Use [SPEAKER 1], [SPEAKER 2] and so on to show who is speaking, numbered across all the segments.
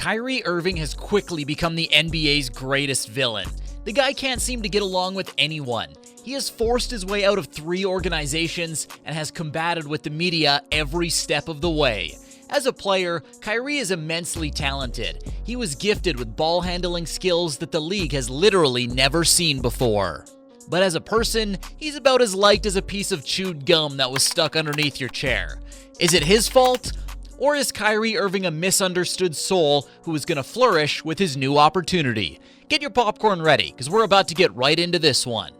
[SPEAKER 1] Kyrie Irving has quickly become the NBA's greatest villain. The guy can't seem to get along with anyone. He has forced his way out of 3 organizations and has combated with the media every step of the way. As a player, Kyrie is immensely talented. He was gifted with ball handling skills that the league has literally never seen before. But as a person, he's about as liked as a piece of chewed gum that was stuck underneath your chair. Is it his fault? Or is Kyrie Irving a misunderstood soul who is going to flourish with his new opportunity? Get your popcorn ready, because we're about to get right into this one.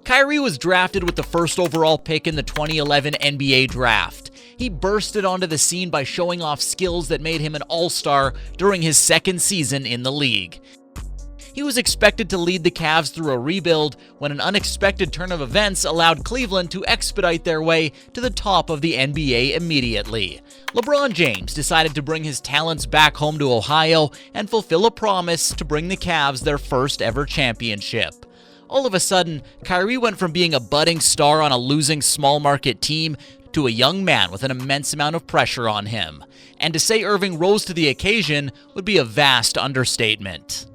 [SPEAKER 1] Kyrie was drafted with the first overall pick in the 2011 NBA draft. He bursted onto the scene by showing off skills that made him an all-star during his second season in the league. He was expected to lead the Cavs through a rebuild when an unexpected turn of events allowed Cleveland to expedite their way to the top of the NBA immediately. LeBron James decided to bring his talents back home to Ohio and fulfill a promise to bring the Cavs their first ever championship. All of a sudden, Kyrie went from being a budding star on a losing small market team to a young man with an immense amount of pressure on him. And to say Irving rose to the occasion would be a vast understatement.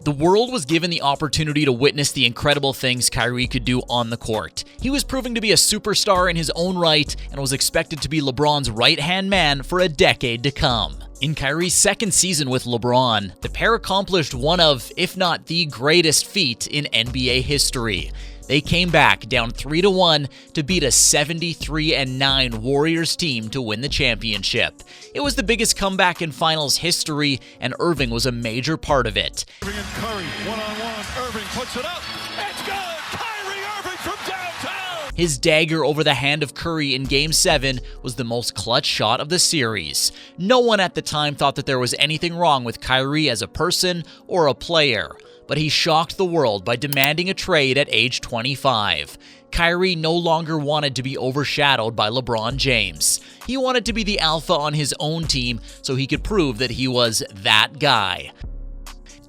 [SPEAKER 1] The world was given the opportunity to witness the incredible things Kyrie could do on the court. He was proving to be a superstar in his own right and was expected to be LeBron's right-hand man for a decade to come. In Kyrie's second season with LeBron, the pair accomplished one of, if not the greatest feat in NBA history. They came back down 3-1 to beat a 73-9 Warriors team to win the championship. It was the biggest comeback in finals history, and Irving was a major part of it.
[SPEAKER 2] Irving and Curry, one-on-one. Irving puts it up. It's good! Kyrie Irving from downtown!
[SPEAKER 1] His dagger over the hand of Curry in Game 7 was the most clutch shot of the series. No one at the time thought that there was anything wrong with Kyrie as a person or a player. But he shocked the world by demanding a trade at age 25. Kyrie no longer wanted to be overshadowed by LeBron James. He wanted to be the alpha on his own team so he could prove that he was that guy.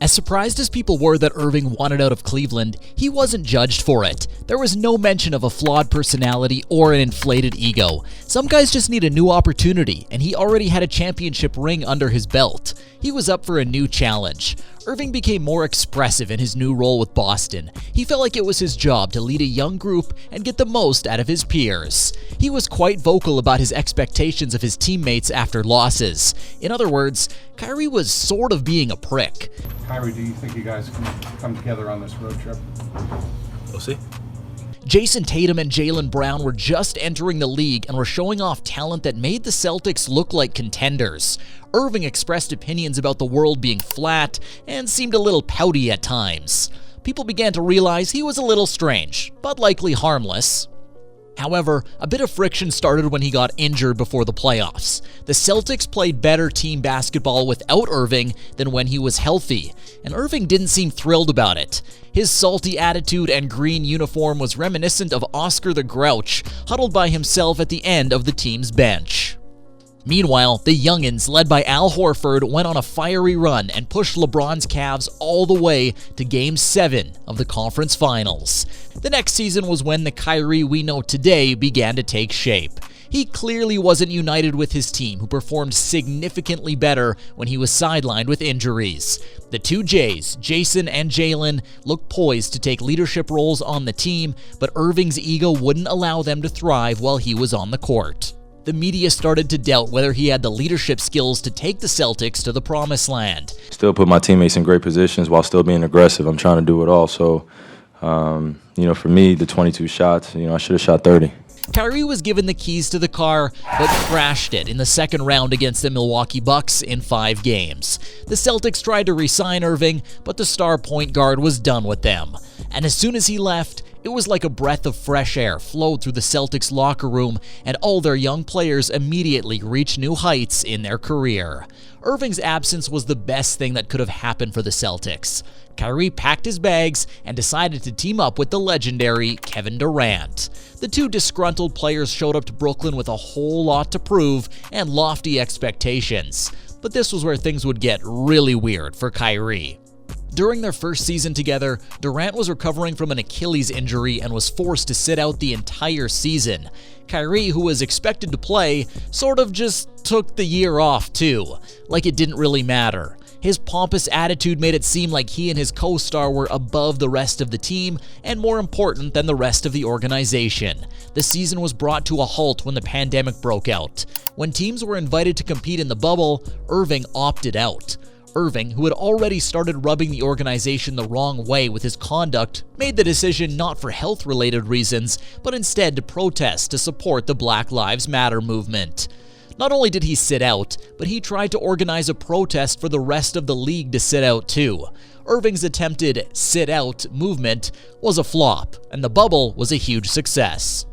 [SPEAKER 1] As surprised as people were that Irving wanted out of Cleveland, he wasn't judged for it. There was no mention of a flawed personality or an inflated ego. Some guys just need a new opportunity, and he already had a championship ring under his belt. He was up for a new challenge. Irving became more expressive in his new role with Boston. He felt like it was his job to lead a young group and get the most out of his peers. He was quite vocal about his expectations of his teammates after losses. In other words, Kyrie was sort of being a prick.
[SPEAKER 3] Kyrie, do you think you guys can come together on this road trip?
[SPEAKER 4] We'll see.
[SPEAKER 1] Jason Tatum and Jaylen Brown were just entering the league and were showing off talent that made the Celtics look like contenders. Irving expressed opinions about the world being flat and seemed a little pouty at times. People began to realize he was a little strange, but likely harmless. However, a bit of friction started when he got injured before the playoffs. The Celtics played better team basketball without Irving than when he was healthy, and Irving didn't seem thrilled about it. His salty attitude and green uniform was reminiscent of Oscar the Grouch, huddled by himself at the end of the team's bench. Meanwhile, the youngins, led by Al Horford, went on a fiery run and pushed LeBron's Cavs all the way to Game 7 of the conference finals. The next season was when the Kyrie we know today began to take shape. He clearly wasn't united with his team, who performed significantly better when he was sidelined with injuries. The two J's, Jason and Jaylen, looked poised to take leadership roles on the team, but Irving's ego wouldn't allow them to thrive while he was on the court. The media started to doubt whether he had the leadership skills to take the Celtics to the promised land.
[SPEAKER 4] Still put my teammates in great positions while still being aggressive. I'm trying to do it all. So, for me, the 22 shots, I should have shot 30.
[SPEAKER 1] Kyrie was given the keys to the car, but crashed it in the second round against the Milwaukee Bucks in 5 games. The Celtics tried to re-sign Irving, but the star point guard was done with them. And as soon as he left, it was like a breath of fresh air flowed through the Celtics locker room, and all their young players immediately reached new heights in their career. Irving's absence was the best thing that could have happened for the Celtics. Kyrie packed his bags and decided to team up with the legendary Kevin Durant. The two disgruntled players showed up to Brooklyn with a whole lot to prove and lofty expectations. But this was where things would get really weird for Kyrie. During their first season together, Durant was recovering from an Achilles injury and was forced to sit out the entire season. Kyrie, who was expected to play, sort of just took the year off too, like it didn't really matter. His pompous attitude made it seem like he and his co-star were above the rest of the team and more important than the rest of the organization. The season was brought to a halt when the pandemic broke out. When teams were invited to compete in the bubble, Irving opted out. Irving, who had already started rubbing the organization the wrong way with his conduct, made the decision not for health-related reasons, but instead to protest to support the Black Lives Matter movement. Not only did he sit out, but he tried to organize a protest for the rest of the league to sit out too. Irving's attempted sit-out movement was a flop, and the bubble was a huge success.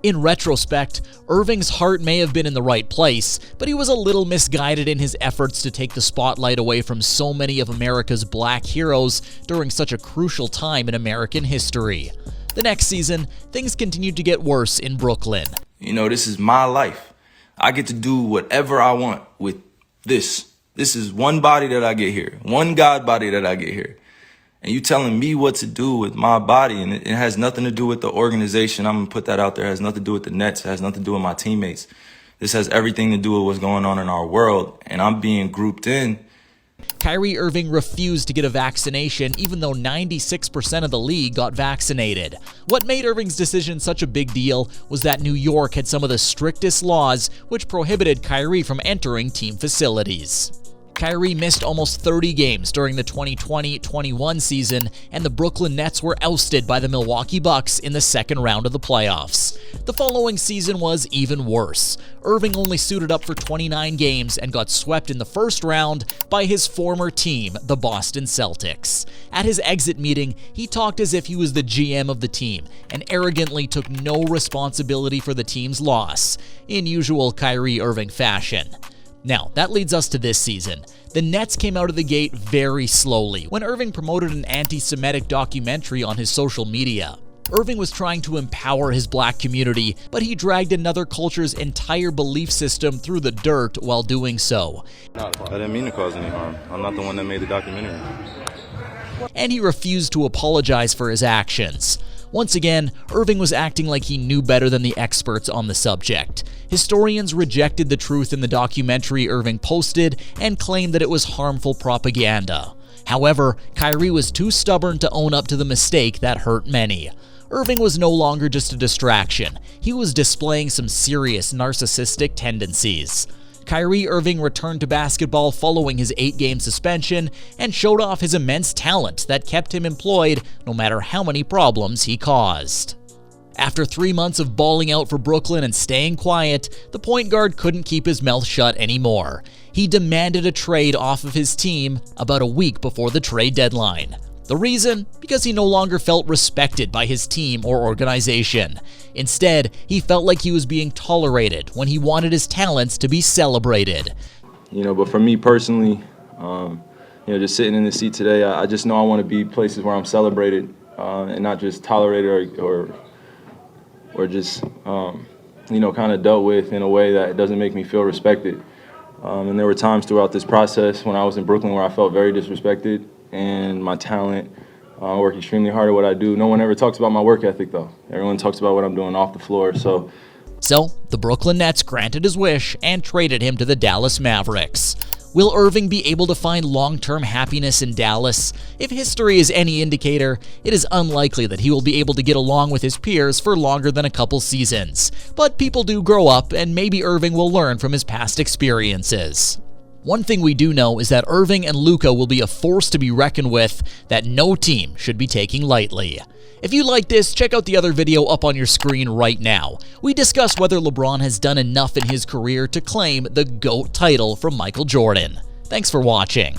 [SPEAKER 1] In retrospect, Irving's heart may have been in the right place, but he was a little misguided in his efforts to take the spotlight away from so many of America's black heroes during such a crucial time in American history. The next season, things continued to get worse in Brooklyn.
[SPEAKER 5] You know, this is my life. I get to do whatever I want with this. This is one body that I get here, one God body that I get here. And you telling me what to do with my body, and it has nothing to do with the organization. I'm going to put that out there. It has nothing to do with the Nets. It has nothing to do with my teammates. This has everything to do with what's going on in our world, and I'm being grouped in.
[SPEAKER 1] Kyrie Irving refused to get a vaccination even though 96% of the league got vaccinated. What made Irving's decision such a big deal was that New York had some of the strictest laws which prohibited Kyrie from entering team facilities. Kyrie missed almost 30 games during the 2020-21 season, and the Brooklyn Nets were ousted by the Milwaukee Bucks in the second round of the playoffs. The following season was even worse. Irving only suited up for 29 games and got swept in the first round by his former team, the Boston Celtics. At his exit meeting, he talked as if he was the GM of the team and arrogantly took no responsibility for the team's loss, in usual Kyrie Irving fashion. Now, that leads us to this season. The Nets came out of the gate very slowly when Irving promoted an anti-Semitic documentary on his social media. Irving was trying to empower his black community, but he dragged another culture's entire belief system through the dirt while doing so.
[SPEAKER 4] I didn't mean to cause any harm. I'm not the one that made the documentary.
[SPEAKER 1] And he refused to apologize for his actions. Once again, Irving was acting like he knew better than the experts on the subject. Historians rejected the truth in the documentary Irving posted and claimed that it was harmful propaganda. However, Kyrie was too stubborn to own up to the mistake that hurt many. Irving was no longer just a distraction. He was displaying some serious narcissistic tendencies. Kyrie Irving returned to basketball following his 8-game suspension and showed off his immense talent that kept him employed no matter how many problems he caused. After 3 months of balling out for Brooklyn and staying quiet, the point guard couldn't keep his mouth shut anymore. He demanded a trade off of his team about a week before the trade deadline. The reason? Because he no longer felt respected by his team or organization. Instead, he felt like he was being tolerated when he wanted his talents to be celebrated.
[SPEAKER 4] But for me personally, just sitting in the seat today, I just know I want to be places where I'm celebrated and not just tolerated or just, kind of dealt with in a way that doesn't make me feel respected. And there were times throughout this process when I was in Brooklyn where I felt very disrespected. And my talent. I work extremely hard at what I do. No one ever talks about my work ethic, though. Everyone talks about what I'm doing off the floor. So,
[SPEAKER 1] the Brooklyn Nets granted his wish and traded him to the Dallas Mavericks. Will Irving be able to find long-term happiness in Dallas? If history is any indicator, it is unlikely that he will be able to get along with his peers for longer than a couple seasons. But people do grow up, and maybe Irving will learn from his past experiences. One thing we do know is that Irving and Luka will be a force to be reckoned with that no team should be taking lightly. If you like this, check out the other video up on your screen right now. We discuss whether LeBron has done enough in his career to claim the GOAT title from Michael Jordan. Thanks for watching.